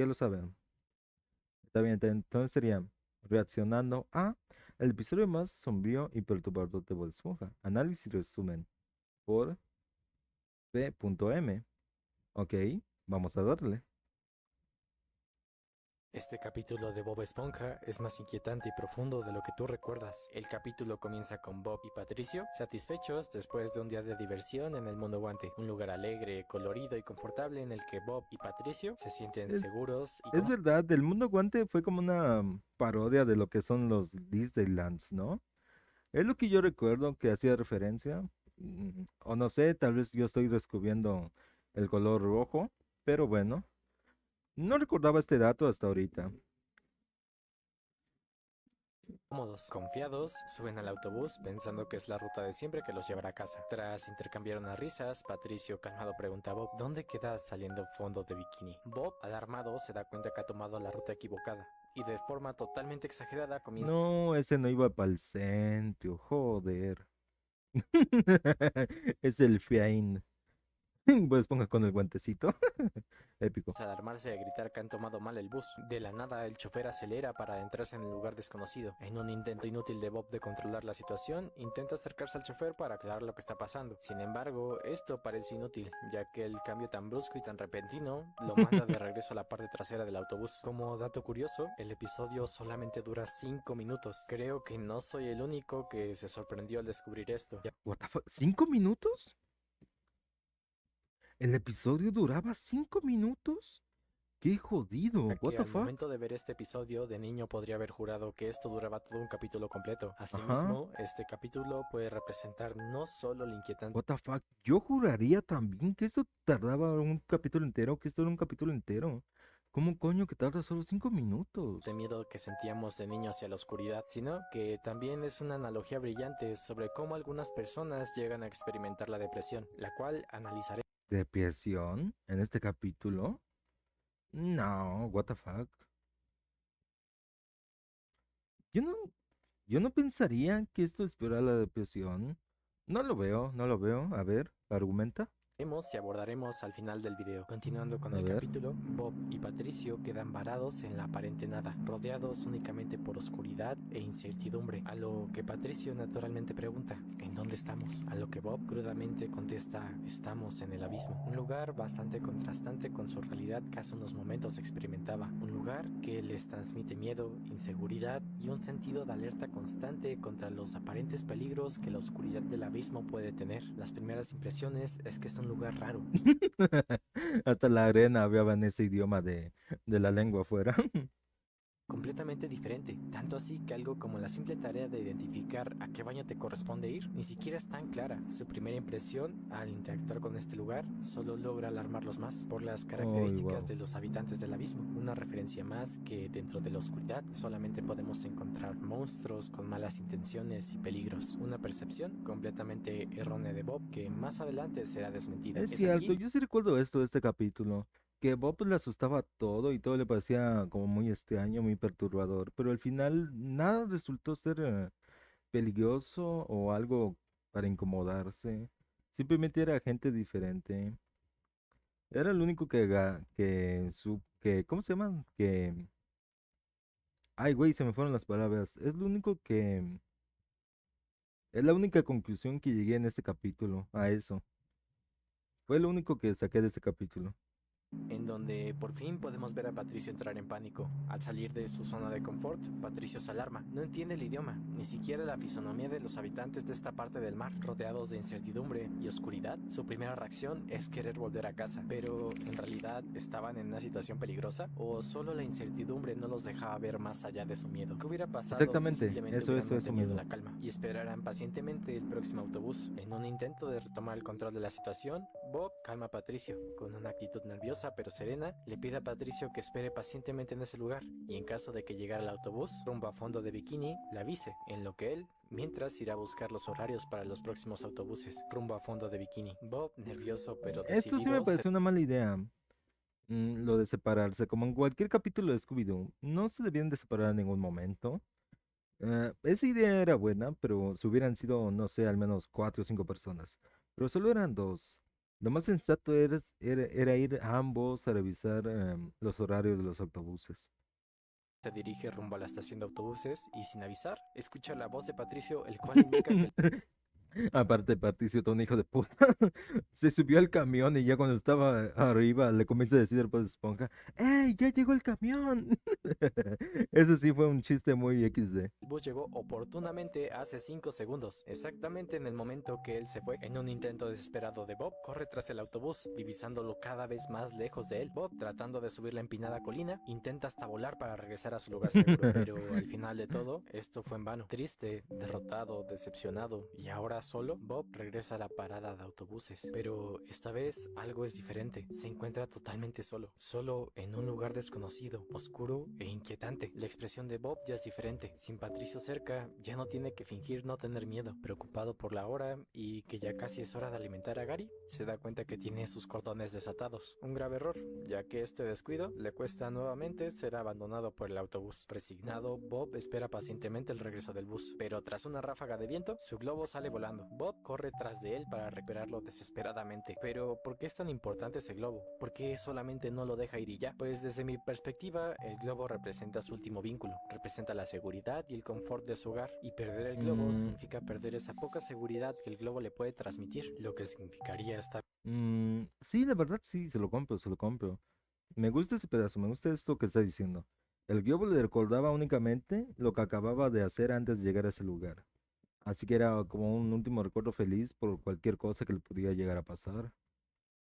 Ya lo saben. Está bien, entonces sería reaccionando a el episodio más sombrío y perturbador de Bob Esponja. Análisis y resumen por P.M. Ok, vamos a darle. Este capítulo de Bob Esponja es más inquietante y profundo de lo que tú recuerdas. El capítulo comienza con Bob y Patricio satisfechos después de un día de diversión en el mundo guante, un lugar alegre, colorido y confortable en el que Bob y Patricio se sienten Es, seguros y es cómodos. verdad, el mundo guante fue como una parodia de lo que son los Disneylands, ¿no? Es lo que yo recuerdo que hacía referencia. O no sé, tal vez yo estoy descubriendo el color rojo, pero bueno, no recordaba este dato hasta ahorita. Confiados, suben al autobús pensando que es la ruta de siempre que los llevará a casa. Tras intercambiar unas risas, Patricio calmado pregunta a Bob ¿dónde queda saliendo fondo de bikini? Bob, alarmado, se da cuenta que ha tomado la ruta equivocada y de forma totalmente exagerada comienza. No, ese no iba para el centro, joder. Es el Fiain. Pues ponga con el guantecito. Épico. A alarmarse y a gritar que han tomado mal el bus. De la nada, el chofer acelera para adentrarse en el lugar desconocido. En un intento inútil de Bob de controlar la situación, intenta acercarse al chofer para aclarar lo que está pasando. Sin embargo, esto parece inútil, ya que el cambio tan brusco y tan repentino lo manda de regreso a la parte trasera del autobús. Como dato curioso, el episodio solamente dura 5 minutos. Creo que no soy el único que se sorprendió al descubrir esto. What the fuck? ¿5 minutos? ¿El episodio duraba 5 minutos? ¡Qué jodido! Ya What que the al fuck? momento de ver este episodio de niño podría haber jurado que esto duraba todo un capítulo completo. Ajá. Asimismo, este capítulo puede representar no solo la inquietante What the fuck? Yo juraría también que esto tardaba un capítulo entero, que esto era un capítulo entero. ¿Cómo coño que tarda solo 5 minutos? miedo que sentíamos de niño hacia la oscuridad, sino que también es una analogía brillante sobre cómo algunas personas llegan a experimentar la depresión, la cual analizaré. ¿Depresión? ¿En este capítulo? No, what the fuck. Yo no, yo no pensaría que esto es peor a la depresión. No lo veo, no lo veo. A ver, argumenta. Y abordaremos al final del video. Continuando con A el ver. capítulo, Bob y Patricio quedan varados en la aparente nada, rodeados únicamente por oscuridad e incertidumbre, a lo que Patricio naturalmente pregunta, ¿en dónde estamos? A lo que Bob crudamente contesta, estamos en el abismo, un lugar bastante contrastante con su realidad que hace unos momentos experimentaba, un lugar que les transmite miedo, inseguridad y un sentido de alerta constante contra los aparentes peligros que la oscuridad del abismo puede tener. Las primeras impresiones es que es un lugar raro, Hasta la arena hablaba en ese idioma de la lengua afuera. completamente diferente, tanto así que algo como la simple tarea de identificar a qué baño te corresponde ir ni siquiera es tan clara. Su primera impresión al interactuar con este lugar solo logra alarmarlos más por las Ay, características wow. de los habitantes del abismo, una referencia más que dentro de la oscuridad solamente podemos encontrar monstruos con malas intenciones y peligros, una percepción completamente errónea de Bob que más adelante será desmentida. Es Es aquí cierto, yo sí recuerdo esto de este capítulo. Que Bob le asustaba todo y todo le parecía como muy extraño, muy perturbador. Pero al final nada resultó ser peligroso o algo para incomodarse. Simplemente era gente diferente. Era el único ¿cómo se llama? Ay, güey, se me fueron las palabras. Es lo único es la única conclusión que llegué en este capítulo, a eso. Fue lo único que saqué de este capítulo. en donde por fin podemos ver a Patricio entrar en pánico. Al salir de su zona de confort, Patricio se alarma. No entiende el idioma, ni siquiera la fisonomía de los habitantes de esta parte del mar. Rodeados de incertidumbre y oscuridad, su primera reacción es querer volver a casa. Pero, ¿en realidad estaban en una situación peligrosa? ¿O solo la incertidumbre no los dejaba ver más allá de su miedo? ¿Qué hubiera pasado si Exactamente, simplemente hubieran eso mantenido la mismo. calma y esperaran pacientemente el próximo autobús? En un intento de retomar el control de la situación, Bob calma a Patricio. Con una actitud nerviosa pero serena, le pide a Patricio que espere pacientemente en ese lugar y en caso de que llegara el autobús rumbo a fondo de bikini, le avise, en lo que él, mientras irá a buscar los horarios para los próximos autobuses rumbo a fondo de bikini. Bob, nervioso pero Esto sí me decidido, se pareció una mala idea. Lo de separarse, como en cualquier capítulo de Scooby-Doo, no se debían de separar en ningún momento. Esa idea era buena, pero si hubieran sido, no sé, al menos 4 o 5 personas. Pero solo eran dos. Lo más sensato era ir a ambos a revisar los horarios de los autobuses. Se dirige rumbo a la estación de autobuses y sin avisar, escucha la voz de Patricio, el cual indica que Aparte, Patricio, todo un hijo de puta, se subió al camión y ya cuando estaba arriba le comienza a decir al Bob Esponja, ¡Ey, ya llegó el camión! Eso sí fue un chiste muy XD. el bus llegó oportunamente hace 5 segundos, exactamente en el momento que él se fue. En un intento desesperado de Bob, corre tras el autobús, divisándolo cada vez más lejos de él. Bob, tratando de subir la empinada colina, intenta hasta volar para regresar a su lugar seguro, pero al final de todo, esto fue en vano. Triste, derrotado, decepcionado y ahora solo, Bob regresa a la parada de autobuses. Pero esta vez algo es diferente. Se encuentra totalmente solo, solo en un lugar desconocido, oscuro e inquietante. La expresión de Bob ya es diferente. Sin Patricio cerca, ya no tiene que fingir no tener miedo. Preocupado por la hora y que ya casi es hora de alimentar a Gary, se da cuenta que tiene sus cordones desatados. Un grave error, ya que este descuido le cuesta nuevamente ser abandonado por el autobús. Resignado, Bob espera pacientemente el regreso del bus, pero tras una ráfaga de viento, su globo sale volando. Bob corre tras de él para recuperarlo desesperadamente. Pero, ¿por qué es tan importante ese globo? ¿Por qué solamente no lo deja ir y ya? Pues desde mi perspectiva, el globo representa su último vínculo, representa la seguridad y el confort de su hogar, y perder el globo Mm, significa perder esa poca seguridad que el globo le puede transmitir, lo que significaría estar sí, la verdad sí, se lo compro, se lo compro. Me gusta ese pedazo, me gusta esto que está diciendo. El guión le recordaba únicamente lo que acababa de hacer antes de llegar a ese lugar. Así que era como un último recuerdo feliz por cualquier cosa que le pudiera llegar a pasar.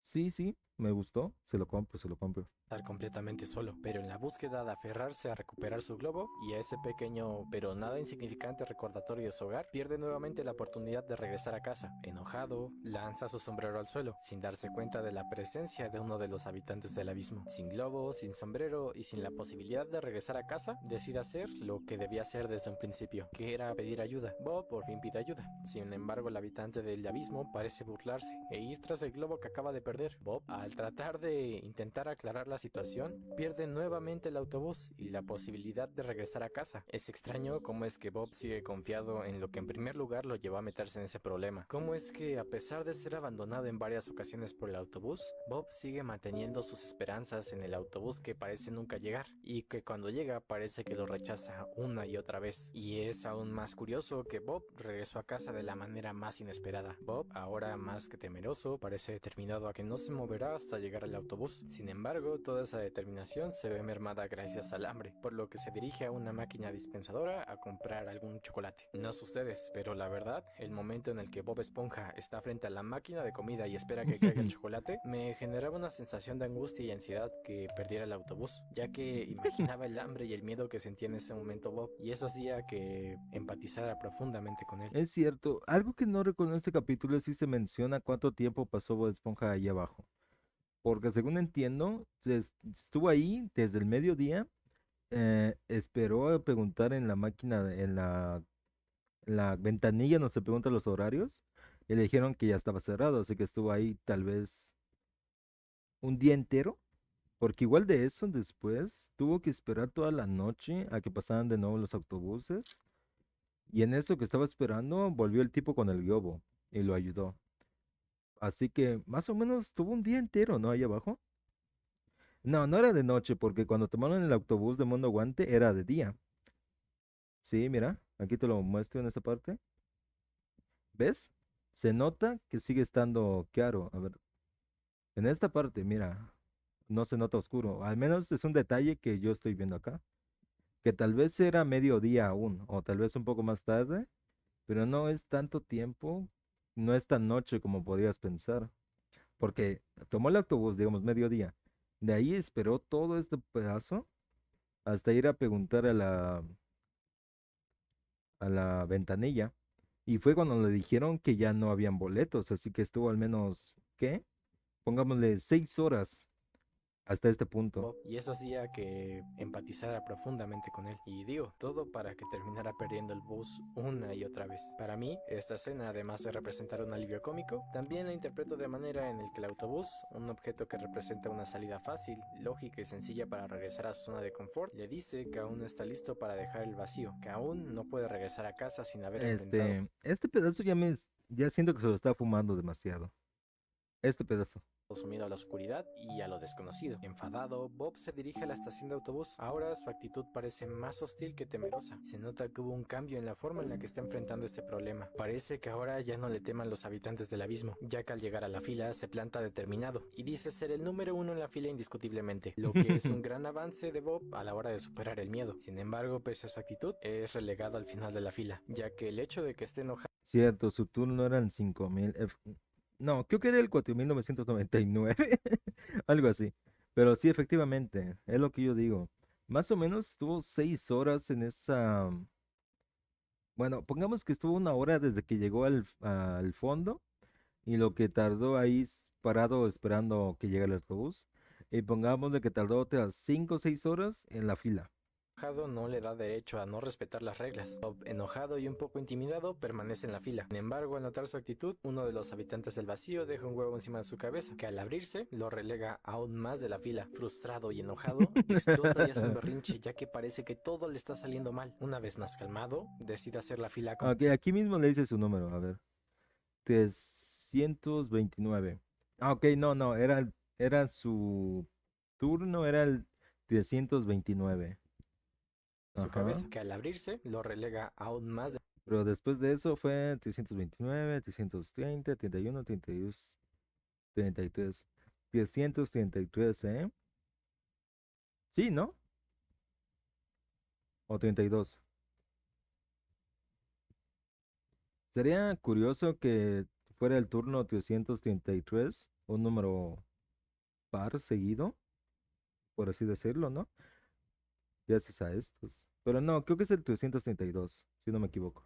Sí, sí, me gustó, se lo compro, se lo compro. completamente solo, pero en la búsqueda de aferrarse a recuperar su globo y a ese pequeño pero nada insignificante recordatorio de su hogar, pierde nuevamente la oportunidad de regresar a casa. Enojado, lanza su sombrero al suelo, sin darse cuenta de la presencia de uno de los habitantes del abismo. Sin globo, sin sombrero y sin la posibilidad de regresar a casa, decide hacer lo que debía hacer desde un principio, que era pedir ayuda. Bob por fin pide ayuda. Sin embargo, el habitante del abismo parece burlarse e ir tras el globo que acaba de perder. Bob, al tratar de intentar aclarar la situación, pierde nuevamente el autobús y la posibilidad de regresar a casa. Es extraño cómo es que Bob sigue confiado en lo que en primer lugar lo llevó a meterse en ese problema. Cómo es que, a pesar de ser abandonado en varias ocasiones por el autobús, Bob sigue manteniendo sus esperanzas en el autobús que parece nunca llegar, y que cuando llega parece que lo rechaza una y otra vez. Y es aún más curioso que Bob regresó a casa de la manera más inesperada. Bob, ahora más que temeroso, parece determinado a que no se moverá hasta llegar al autobús. Sin embargo, toda esa determinación se ve mermada gracias al hambre, por lo que se dirige a una máquina dispensadora a comprar algún chocolate. No sé ustedes, pero la verdad, el momento en el que Bob Esponja está frente a la máquina de comida y espera que caiga el chocolate, me generaba una sensación de angustia y ansiedad que perdiera el autobús, ya que imaginaba el hambre y el miedo que sentía en ese momento Bob, y eso hacía que empatizara profundamente con él. Es cierto, algo que no recuerdo en este capítulo es si se menciona cuánto tiempo pasó Bob Esponja ahí abajo. Porque según entiendo, estuvo ahí desde el mediodía, esperó a preguntar en la máquina, en la ventanilla donde se pregunta los horarios, y le dijeron que ya estaba cerrado, así que estuvo ahí tal vez un día entero, porque igual de eso después tuvo que esperar toda la noche a que pasaran de nuevo los autobuses, y en eso que estaba esperando volvió el tipo con el globo y lo ayudó. Así que más o menos tuvo un día entero, ¿no? Ahí abajo. No, no era de noche, porque cuando tomaron el autobús de Mundo Guante era de día. Sí, mira, aquí te lo muestro en esa parte. ¿Ves? Se nota que sigue estando claro. A ver, en esta parte, mira, no se nota oscuro. Al menos es un detalle que yo estoy viendo acá. Que tal vez era mediodía aún, o tal vez un poco más tarde, pero no es tanto tiempo, no es tan noche como podrías pensar. Porque tomó el autobús, digamos, mediodía. De ahí esperó todo este pedazo hasta ir a preguntar a la ventanilla. Y fue cuando le dijeron que ya no habían boletos, así que estuvo al menos, ¿qué? Pongámosle 6 horas hasta este punto. Bob, y eso hacía que empatizara profundamente con él. Y digo, todo para que terminara perdiendo el bus una y otra vez. Para mí, esta escena, además de representar un alivio cómico, también la interpreto de manera en el que el autobús, un objeto que representa una salida fácil, lógica y sencilla para regresar a su zona de confort, le dice que aún no está listo para dejar el vacío, que aún no puede regresar a casa sin haber enfrentado Este pedazo ya siento que se lo está fumando demasiado. Este pedazo. Sumido a la oscuridad y a lo desconocido. Enfadado, Bob se dirige a la estación de autobús. Ahora su actitud parece más hostil que temerosa. Se nota que hubo un cambio en la forma en la que está enfrentando este problema. Parece que ahora ya no le teman los habitantes del abismo, ya que al llegar a la fila se planta determinado y dice ser el número uno en la fila indiscutiblemente, lo que es un gran avance de Bob a la hora de superar el miedo. Sin embargo, pese a su actitud, es relegado al final de la fila, ya que el hecho de que esté enojado Cierto, su turno eran 5000. No, creo que era el 4999. Algo así. Pero sí, efectivamente, es lo que yo digo. Más o menos estuvo 6 horas en esa. Bueno, pongamos que estuvo 1 hora desde que llegó al fondo y lo que tardó ahí parado esperando que llegara el autobús. Y pongamos de que tardó otras 5 o 6 horas en la fila. no le da derecho a no respetar las reglas. Bob, enojado y un poco intimidado, permanece en la fila. Sin embargo, al notar su actitud, uno de los habitantes del vacío deja un huevo encima de su cabeza, que al abrirse lo relega aún más de la fila. Frustrado y enojado, explota y hace un berrinche, ya que parece que todo le está saliendo mal. Una vez más calmado, decide hacer la fila con Ok, aquí mismo le dice su número, a ver. 329. Ah, ok, no, no, era su turno, era el 329. su Ajá. cabeza, que al abrirse lo relega aún más de Pero después de eso fue 329, 330, 31, 32, 33. 333, ¿eh? Sí, ¿no? O 32. Sería curioso que fuera el turno 333, un número par seguido, por así decirlo, ¿no? Gracias a estos. Pero no, creo que es el 332, si no me equivoco.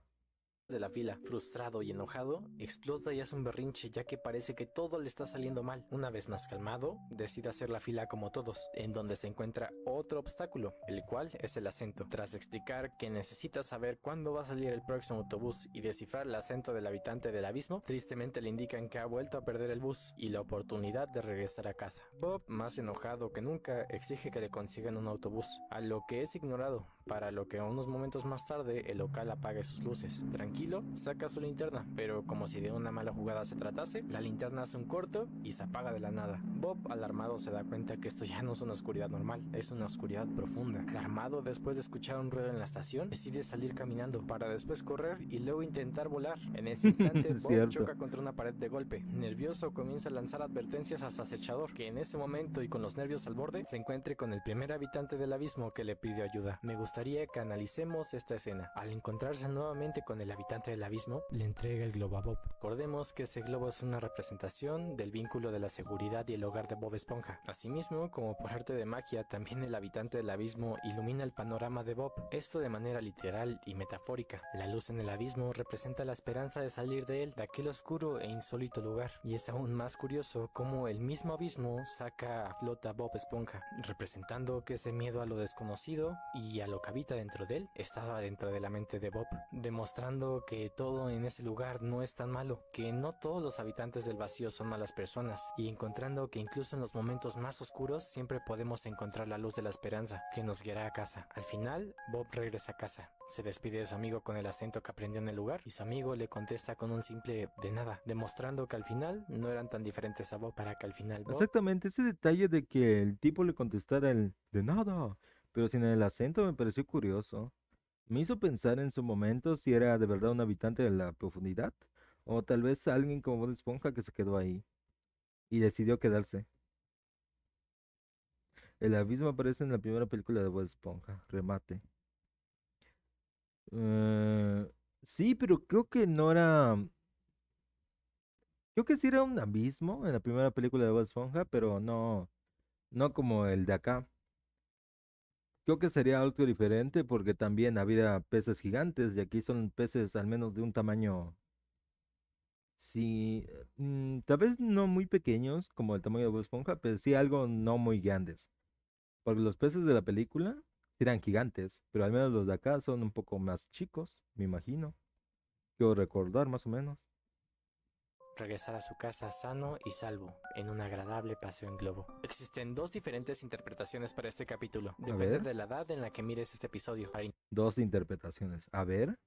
la fila. Frustrado y enojado, explota y hace un berrinche ya que parece que todo le está saliendo mal. Una vez más calmado, decide hacer la fila como todos, en donde se encuentra otro obstáculo, el cual es el acento. Tras explicar que necesita saber cuándo va a salir el próximo autobús y descifrar el acento del habitante del abismo, tristemente le indican que ha vuelto a perder el bus y la oportunidad de regresar a casa. Bob, más enojado que nunca, exige que le consigan un autobús, a lo que es ignorado, para lo que unos momentos más tarde el local apague sus luces. Tranquilo, saca su linterna, pero como si de una mala jugada se tratase, la linterna hace un corto y se apaga de la nada. Bob, alarmado, se da cuenta que esto ya no es una oscuridad normal, es una oscuridad profunda. Alarmado, después de escuchar un ruido en la estación, decide salir caminando para después correr y luego intentar volar. En ese instante, Bob Cierto. choca contra una pared de golpe. Nervioso, comienza a lanzar advertencias a su acechador, que en ese momento y con los nervios al borde, se encuentre con el primer habitante del abismo que le pidió ayuda. Me gustaría que analicemos esta escena. Al encontrarse nuevamente con el habitante del abismo, le entrega el globo a Bob. Recordemos que ese globo es una representación del vínculo de la seguridad y el hogar de Bob Esponja. Asimismo, como por arte de magia, también el habitante del abismo ilumina el panorama de Bob, esto de manera literal y metafórica. La luz en el abismo representa la esperanza de salir de él, de aquel oscuro e insólito lugar, y es aún más curioso cómo el mismo abismo saca a flota a Bob Esponja, representando que ese miedo a lo desconocido y a lo que habita dentro de él estaba dentro de la mente de Bob, demostrando que todo en ese lugar no es tan malo, que no todos los habitantes del vacío son malas personas, y encontrando que incluso en los momentos más oscuros siempre podemos encontrar la luz de la esperanza que nos guiará a casa. Al final, Bob regresa a casa, se despide de su amigo con el acento que aprendió en el lugar y su amigo le contesta con un simple de nada, demostrando que al final no eran tan diferentes a Bob, para que al final Bob Exactamente, ese detalle de que el tipo le contestara el de nada, pero sin el acento me pareció curioso. Me hizo pensar en su momento si era de verdad un habitante de la profundidad o tal vez alguien como Bob Esponja que se quedó ahí y decidió quedarse. El abismo aparece en la primera película de Bob Esponja, remate. Eh, sí, pero creo que no era. Creo que sí era un abismo en la primera película de Bob Esponja, pero no, no como el de acá. Creo que sería algo diferente porque también había peces gigantes y aquí son peces al menos de un tamaño, sí, tal vez no muy pequeños como el tamaño de Bob Esponja, pero sí algo no muy grandes. Porque los peces de la película sí eran gigantes, pero al menos los de acá son un poco más chicos, me imagino. Quiero recordar más o menos. regresar a su casa sano y salvo en un agradable paseo en globo. Existen dos diferentes interpretaciones para este capítulo, A depende ver, de la edad en la que mires este episodio. Para dos interpretaciones. A ver.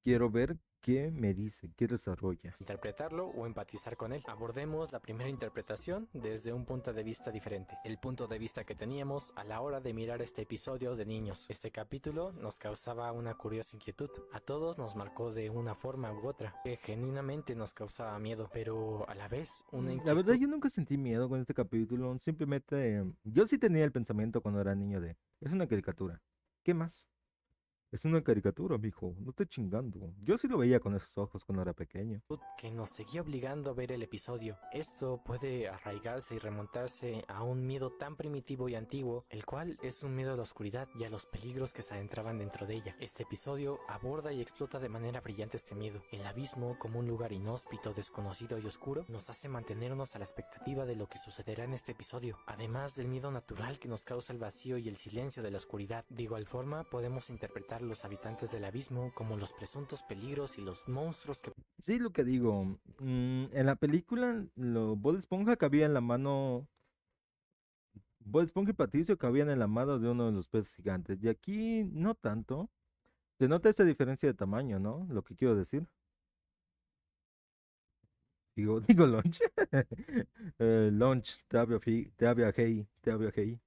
Quiero ver qué me dice, qué desarrolla. Interpretarlo o empatizar con él. Abordemos la primera interpretación desde un punto de vista diferente, el punto de vista que teníamos a la hora de mirar este episodio de niños. Este capítulo nos causaba una curiosa inquietud, a todos nos marcó de una forma u otra, que genuinamente nos causaba miedo, pero a la vez una La verdad, inquietud. yo nunca sentí miedo con este capítulo. Simplemente, yo sí tenía el pensamiento cuando era niño de, es una caricatura. ¿Qué más? Es una caricatura, mijo. No te chingando. Yo sí lo veía con esos ojos cuando era pequeño. Que nos seguía obligando a ver el episodio. Esto puede arraigarse y remontarse a un miedo tan primitivo y antiguo, el cual es un miedo a la oscuridad y a los peligros que se adentraban dentro de ella. Este episodio aborda y explota de manera brillante este miedo. El abismo, como un lugar inhóspito, desconocido y oscuro, nos hace mantenernos a la expectativa de lo que sucederá en este episodio, además del miedo natural que nos causa el vacío y el silencio de la oscuridad. De igual forma, podemos interpretar los habitantes del abismo como los presuntos peligros y los monstruos que Sí, lo que digo. En la película, Bob Esponja cabía en la mano. Bob Esponja y Patricio cabían en la mano de uno de los peces gigantes. Y aquí no tanto. Se nota esa diferencia de tamaño, ¿no? Lo que quiero decir. Digo lunch. Lunch, te habla hey, te habla hey.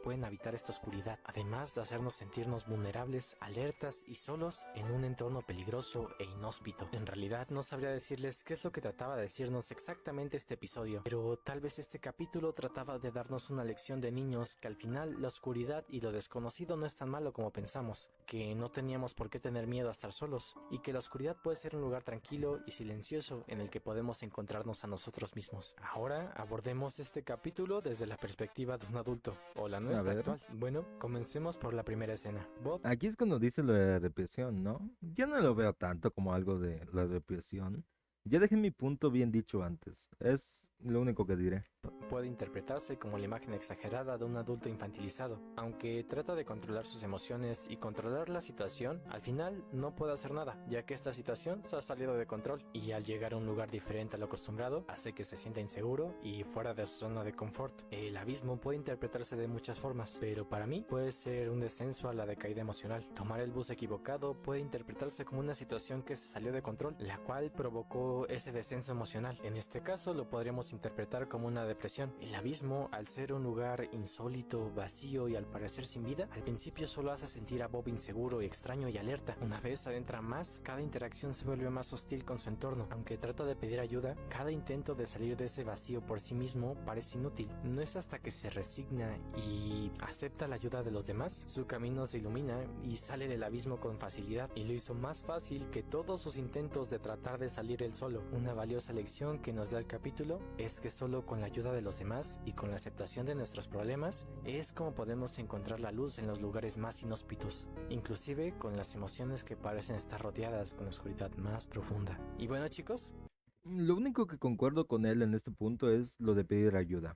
pueden habitar esta oscuridad, además de hacernos sentirnos vulnerables, alertas y solos en un entorno peligroso e inhóspito. En realidad no sabría decirles qué es lo que trataba de decirnos exactamente este episodio, pero tal vez este capítulo trataba de darnos una lección de niños que al final la oscuridad y lo desconocido no es tan malo como pensamos, que no teníamos por qué tener miedo a estar solos, y que la oscuridad puede ser un lugar tranquilo y silencioso en el que podemos encontrarnos a nosotros mismos. Ahora abordemos este capítulo desde la perspectiva de un adulto, o la A nuestra ver. actual. Bueno, comencemos por la primera escena. Bob Aquí es cuando dice lo de la represión, ¿no? Yo no lo veo tanto como algo de la represión. Ya dejé mi punto bien dicho antes. Es lo único que diré. puede interpretarse como la imagen exagerada de un adulto infantilizado. Aunque trata de controlar sus emociones y controlar la situación, al final no puede hacer nada, ya que esta situación se ha salido de control y al llegar a un lugar diferente a lo acostumbrado, hace que se sienta inseguro y fuera de su zona de confort. El abismo puede interpretarse de muchas formas, pero para mí puede ser un descenso a la decaída emocional. Tomar el bus equivocado puede interpretarse como una situación que se salió de control, la cual provocó ese descenso emocional. En este caso lo podríamos interpretar como una depresión. El abismo, al ser un lugar insólito, vacío y al parecer sin vida, al principio solo hace sentir a Bob inseguro, extraño y alerta. Una vez adentra más, cada interacción se vuelve más hostil con su entorno. Aunque trata de pedir ayuda, cada intento de salir de ese vacío por sí mismo parece inútil. No es hasta que se resigna y acepta la ayuda de los demás, su camino se ilumina y sale del abismo con facilidad, y lo hizo más fácil que todos sus intentos de tratar de salir él solo. Una valiosa lección que nos da el capítulo es que solo con la ayuda de los demás y con la aceptación de nuestros problemas es como podemos encontrar la luz en los lugares más inhóspitos, inclusive con las emociones que parecen estar rodeadas con la oscuridad más profunda. Y bueno, chicos, Lo único que concuerdo con él en este punto es lo de pedir ayuda.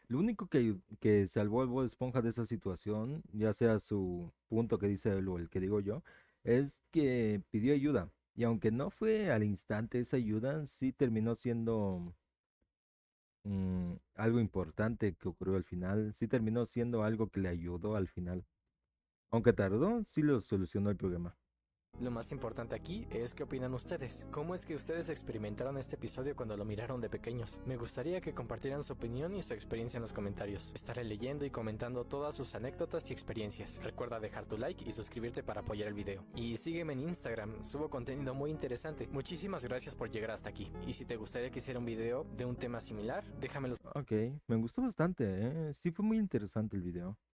Lo único que salvó al Bob Esponja de esa situación, ya sea su punto que dice él o el que digo yo, es que pidió ayuda. Y aunque no fue al instante esa ayuda, sí terminó siendo algo importante que ocurrió al final. Sí terminó siendo algo que le ayudó al final. Aunque tardó, sí lo solucionó el problema. lo más importante aquí es qué opinan ustedes. ¿Cómo es que ustedes experimentaron este episodio cuando lo miraron de pequeños? Me gustaría que compartieran su opinión y su experiencia en los comentarios. Estaré leyendo y comentando todas sus anécdotas y experiencias. Recuerda dejar tu like y suscribirte para apoyar el video. Y sígueme en Instagram, subo contenido muy interesante. Muchísimas gracias por llegar hasta aquí. Y si te gustaría que hiciera un video de un tema similar, déjamelo. Ok, me gustó bastante, ¿eh? Sí fue muy interesante el video.